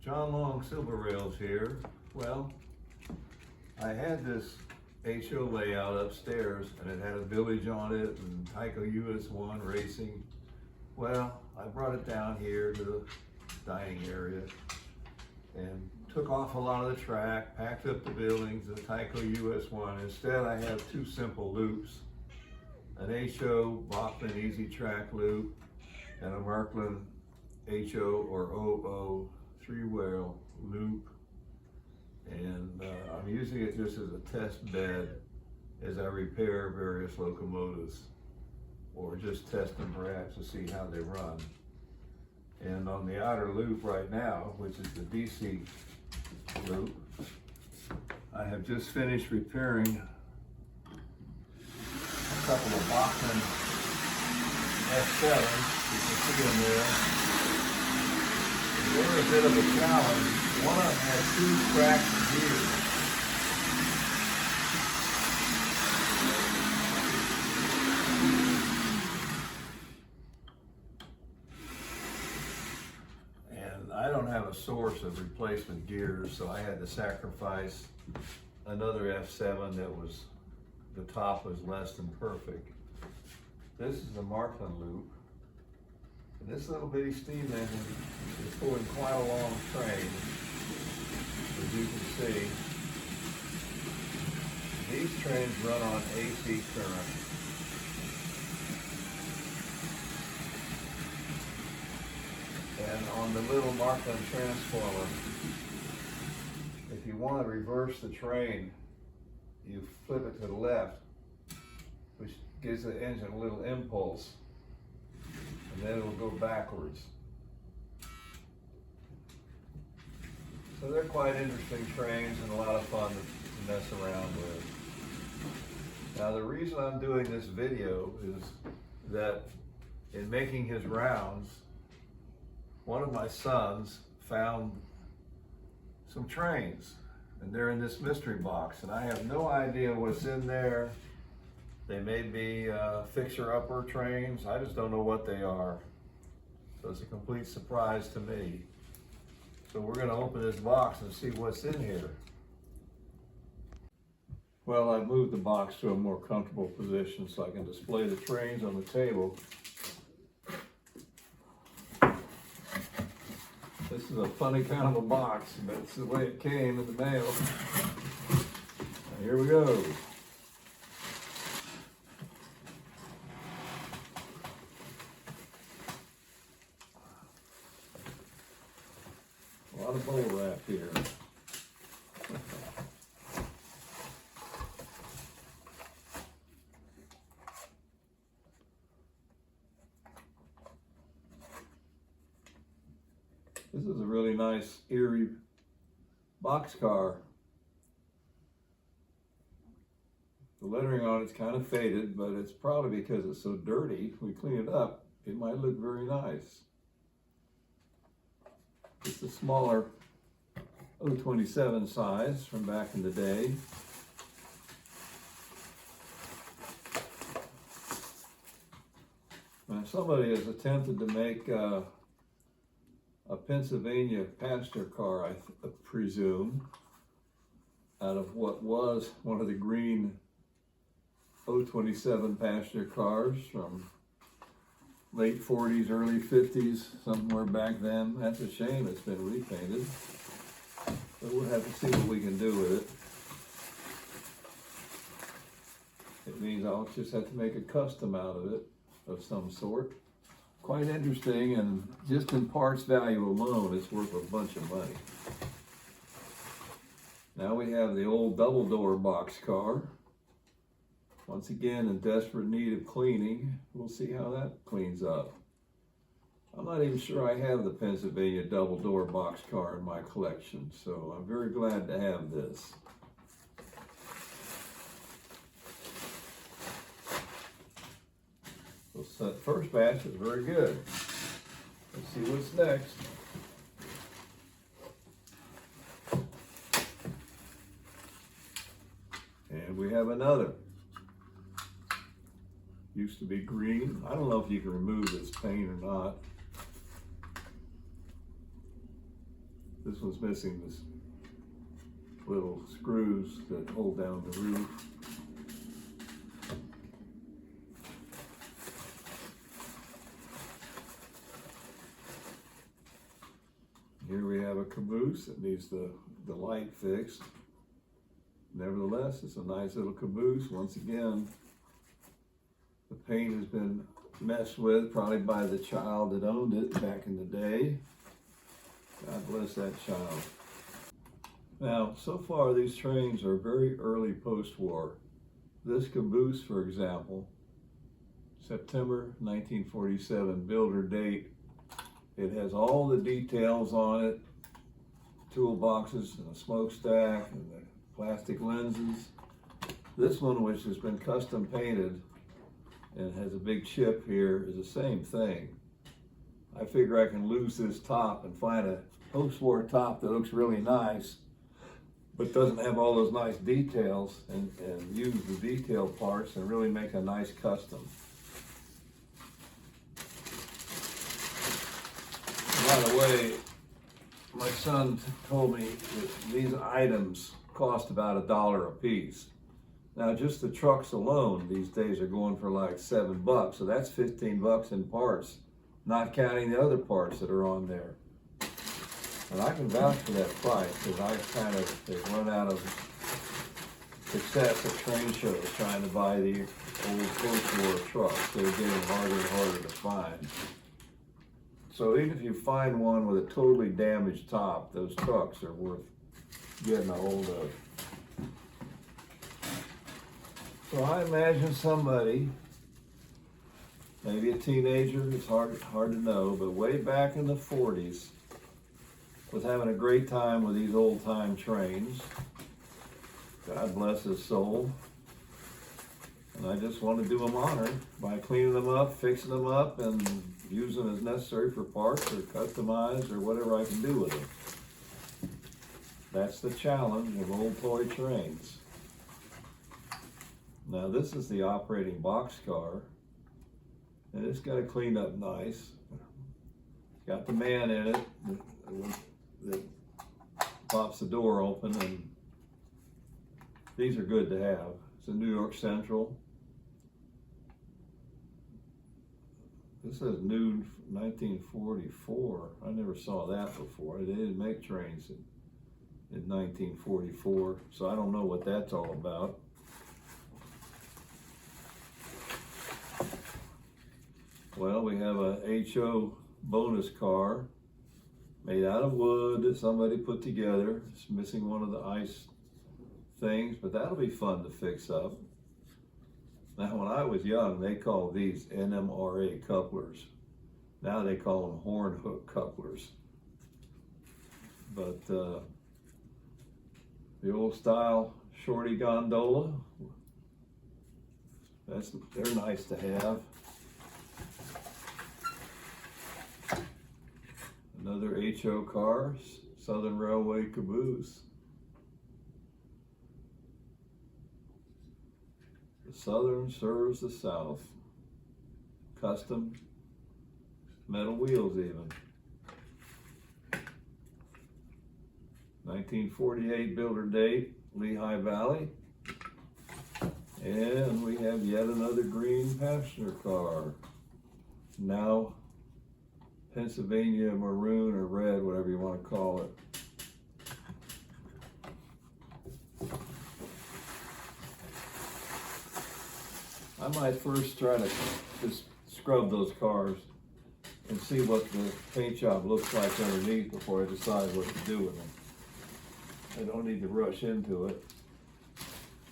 John Long Silver Rails here. Well, I had this HO layout upstairs and it had a village on it and Tyco US1 racing. Well, I brought it down here to the dining area and took off a lot of the track, packed up the buildings, the Tyco US1. Instead, I have two simple loops, an HO Bachman Easy Track loop and a Markland HO or OO three-wheel loop. And I'm using it just as a test bed as I repair various locomotives or just test them perhaps to see how they run. And on the outer loop right now, which is the DC loop, I have just finished repairing a couple of Bachman F7s, you can see them there. They were a bit of a challenge. One of them had two cracked gears. And I don't have a source of replacement gears, so I had to sacrifice another F7 that was, the top was less than perfect. This is the Markland loop. And this little bitty steam engine is pulling quite a long train, as you can see. These trains run on AC current. And on the little Markland transformer, if you want to reverse the train, you flip it to the left, which gives the engine a little impulse, and then it'll go backwards. So they're quite interesting trains and a lot of fun to mess around with. Now the reason I'm doing this video is that in making his rounds, one of my sons found some trains, and they're in this mystery box, and I have no idea what's in there. They may be fixer-upper trains. I just don't know what they are. So it's a complete surprise to me. So we're gonna open this box and see what's in here. Well, I've moved the box to a more comfortable position so I can display the trains on the table. This is a funny kind of a box, but it's the way it came in the mail. Now, here we go. A lot of bubble wrap here. This is a really nice, eerie boxcar. The lettering on it's kind of faded, but it's probably because it's so dirty. If we clean it up, it might look very nice. It's a smaller 027 size from back in the day. Now, somebody has attempted to make a Pennsylvania passenger car, I presume, out of what was one of the green 027 passenger cars from late 40s, early 50s, somewhere back then. That's a shame it's been repainted. But we'll have to see what we can do with it. It means I'll just have to make a custom out of it, of some sort. Quite interesting, and just in parts value alone, it's worth a bunch of money. Now we have the old double door boxcar. Once again, in desperate need of cleaning. We'll see how that cleans up. I'm not even sure I have the Pennsylvania double door boxcar in my collection, so I'm very glad to have this. So that first batch is very good. Let's see what's next. And we have another. Used to be green. I don't know if you can remove this paint or not. This one's missing this little screws that hold down the roof. Here we have a caboose that needs the light fixed. Nevertheless, it's a nice little caboose. Once again, the paint has been messed with, probably by the child that owned it back in the day. God bless that child. Now, so far these trains are very early post-war. This caboose, for example, September 1947, builder date. It has all the details on it, toolboxes and a smokestack and the plastic lenses. This one, which has been custom painted and has a big chip here, is the same thing. I figure I can lose this top and find a post-war top that looks really nice, but doesn't have all those nice details, and use the detail parts and really make a nice custom. By the way, my son told me that these items cost about $1 a piece. Now, just the trucks alone these days are going for like $7, so that's 15 bucks in parts, not counting the other parts that are on there. And I can vouch for that price, because I kind of have run out of success at train shows trying to buy the old post-war trucks. They're getting harder and harder to find. So even if you find one with a totally damaged top, those trucks are worth getting a hold of. So I imagine somebody, maybe a teenager, it's hard to know, but way back in the 40s, was having a great time with these old-time trains. God bless his soul. And I just want to do them honor by cleaning them up, fixing them up, and use them as necessary for parts or customized or whatever I can do with them. That's the challenge of old toy trains. Now this is the operating boxcar, and it's got it cleaned up nice. Got the man in it that pops the door open, and these are good to have. It's a New York Central. This says new 1944. I never saw that before. They didn't make trains in 1944, so I don't know what that's all about. Well, we have a HO bonus car made out of wood that somebody put together. It's missing one of the ice things, but that'll be fun to fix up. Now, when I was young, they called these NMRA couplers. Now they call them horn hook couplers. But the old style shorty gondola, they're nice to have. Another HO car, Southern Railway caboose. The Southern serves the South. Custom metal wheels even. 1948 builder date, Lehigh Valley. And we have yet another green passenger car. Now Pennsylvania maroon or red, whatever you want to call it. I might first try to just scrub those cars and see what the paint job looks like underneath before I decide what to do with them. I don't need to rush into it.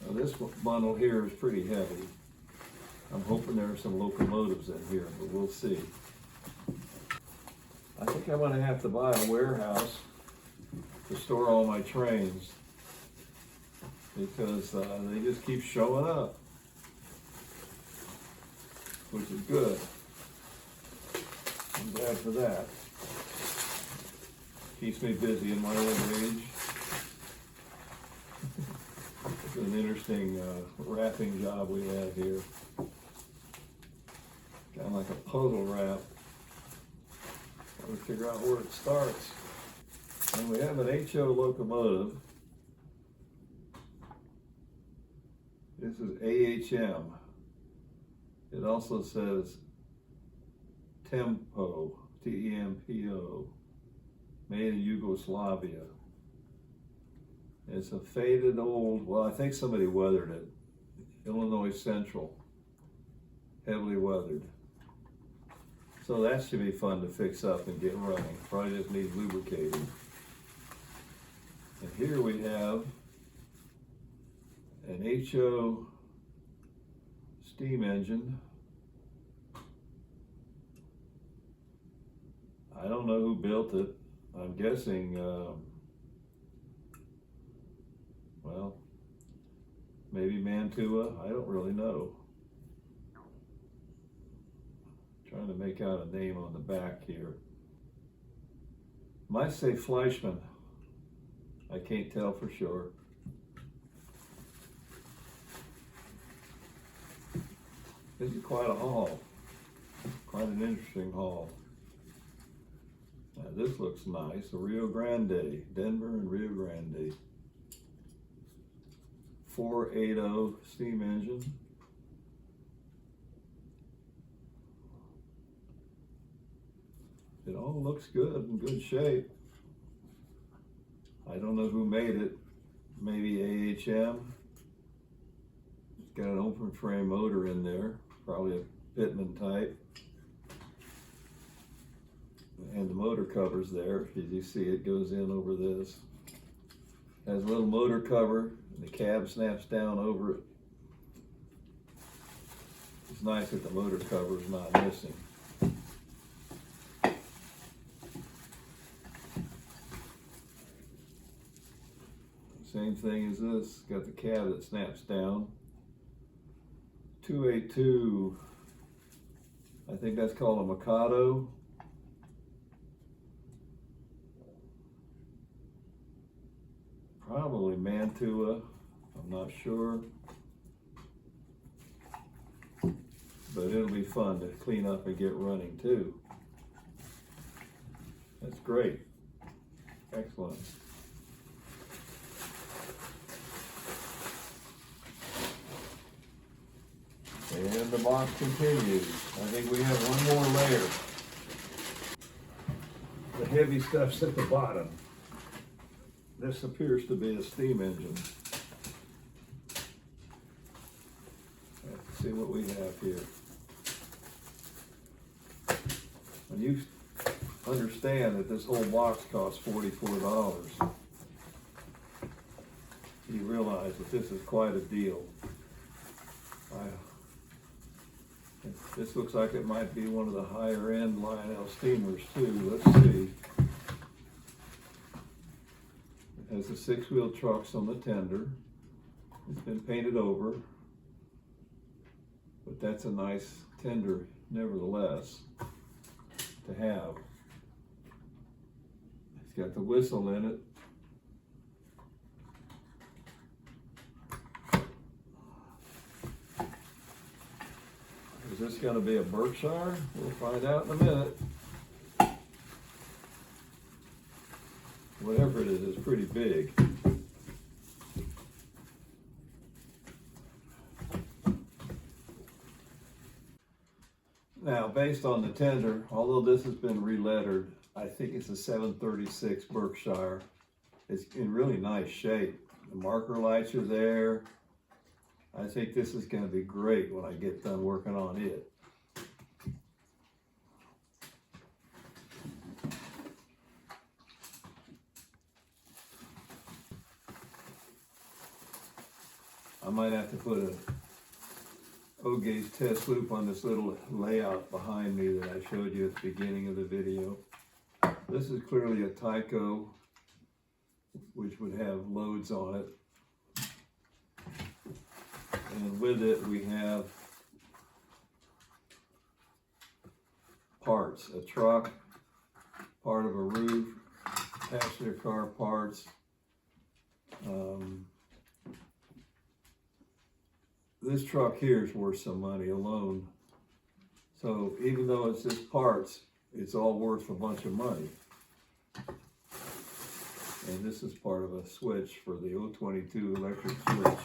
Now this bundle here is pretty heavy. I'm hoping there are some locomotives in here, but we'll see. I think I'm going to have to buy a warehouse to store all my trains, because they just keep showing up, which is good. I'm glad for that. Keeps me busy in my old age. It's an interesting wrapping job we have here. Kind of like a puzzle wrap. Trying to figure out where it starts. And we have an HO locomotive. This is AHM. It also says Tempo, Tempo, made in Yugoslavia. It's a faded old, well, I think somebody weathered it. Illinois Central, heavily weathered. So that should be fun to fix up and get running. Probably just needs lubricating. And here we have an HO steam engine. I don't know who built it. I'm guessing, well, maybe Mantua. I don't really know. Trying to make out a name on the back here. Might say Fleischmann. I can't tell for sure. This is quite a haul. Quite an interesting haul. Now this looks nice. A Rio Grande, Denver and Rio Grande. 480 steam engine. It all looks good, in good shape. I don't know who made it. Maybe AHM. It's got an open frame motor in there, probably a Pitman type. And the motor cover's there. As you see, it goes in over this. Has a little motor cover, and the cab snaps down over it. It's nice that the motor cover is not missing. Same thing as this, got the cab that snaps down. 282, I think that's called a Mikado. Probably Mantua, I'm not sure. But it'll be fun to clean up and get running too. That's great, excellent. And the box continues. I think we have one more layer. The heavy stuff's at the bottom. This appears to be a steam engine. Let's see what we have here. When you understand that this whole box costs $44, you realize that this is quite a deal. This looks like it might be one of the higher end Lionel steamers too. Let's see. It has the 6-wheel trucks on the tender. It's been painted over, but that's a nice tender nevertheless to have. It's got the whistle in it. Is this going to be a Berkshire? We'll find out in a minute. Whatever it is, it's pretty big. Now, based on the tender, although this has been re-lettered, I think it's a 736 Berkshire. It's in really nice shape. The marker lights are there. I think this is going to be great when I get done working on it. I might have to put a O-gauge test loop on this little layout behind me that I showed you at the beginning of the video. This is clearly a Tyco, which would have loads on it. And with it, we have parts, a truck, part of a roof, passenger car parts. This truck here is worth some money alone. So even though it's just parts, it's all worth a bunch of money. And this is part of a switch for the 022 electric switch.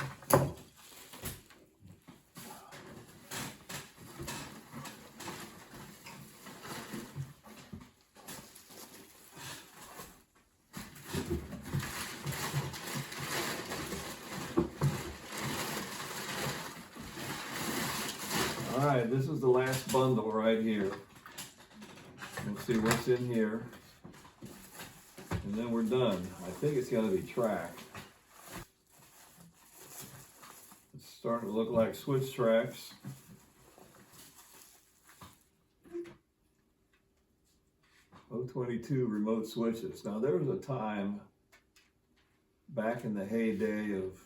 All right, this is the last bundle right here. We'll see what's in here. And then we're done. I think it's going to be track. It's starting to look like switch tracks. O22 remote switches. Now there was a time back in the heyday of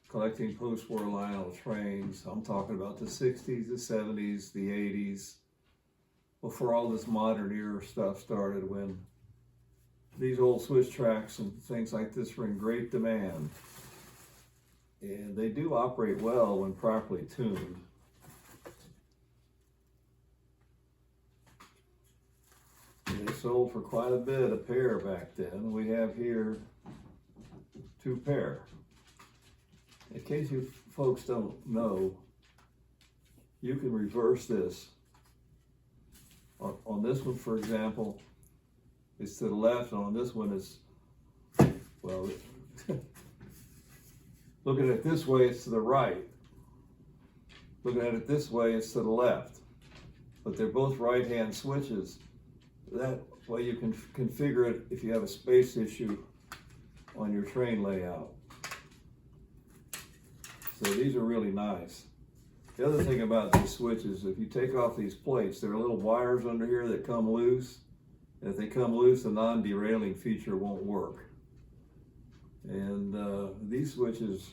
collecting post-war Lionel trains. I'm talking about the 60s, the 70s, the 80s, before all this modern era stuff started, when these old switch tracks and things like this were in great demand. And they do operate well when properly tuned. And they sold for quite a bit a pair back then. We have here 2 pair. In case you folks don't know, you can reverse this. On this one, for example, it's to the left, and on this one is, well, looking at it this way, it's to the right. Looking at it this way, it's to the left. But they're both right-hand switches. That way you can configure it if you have a space issue on your train layout. So these are really nice. The other thing about these switches, if you take off these plates, there are little wires under here that come loose. And if they come loose, the non-derailing feature won't work. And these switches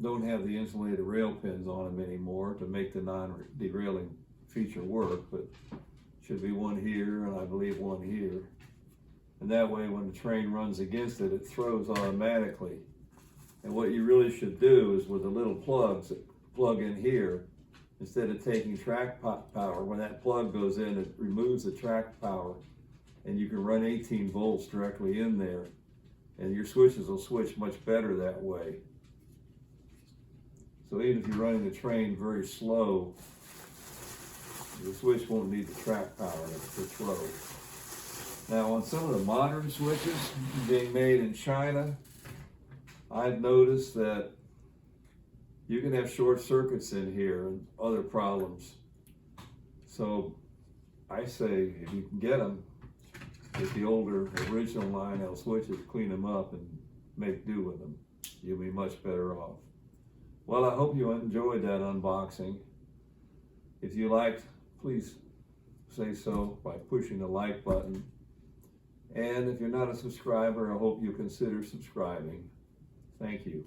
don't have the insulated rail pins on them anymore to make the non-derailing feature work, but should be one here, and I believe one here. And that way, when the train runs against it, it throws automatically. And what you really should do is with the little plugs that plug in here, instead of taking track power, when that plug goes in, it removes the track power, and you can run 18 volts directly in there, and your switches will switch much better that way. So even if you're running the train very slow, the switch won't need the track power to throw. Now on some of the modern switches being made in China, I've noticed that you can have short circuits in here and other problems. So I say, if you can get them with the older original Lionel switches, clean them up and make do with them. You'll be much better off. Well, I hope you enjoyed that unboxing. If you liked, please say so by pushing the like button. And if you're not a subscriber, I hope you consider subscribing. Thank you.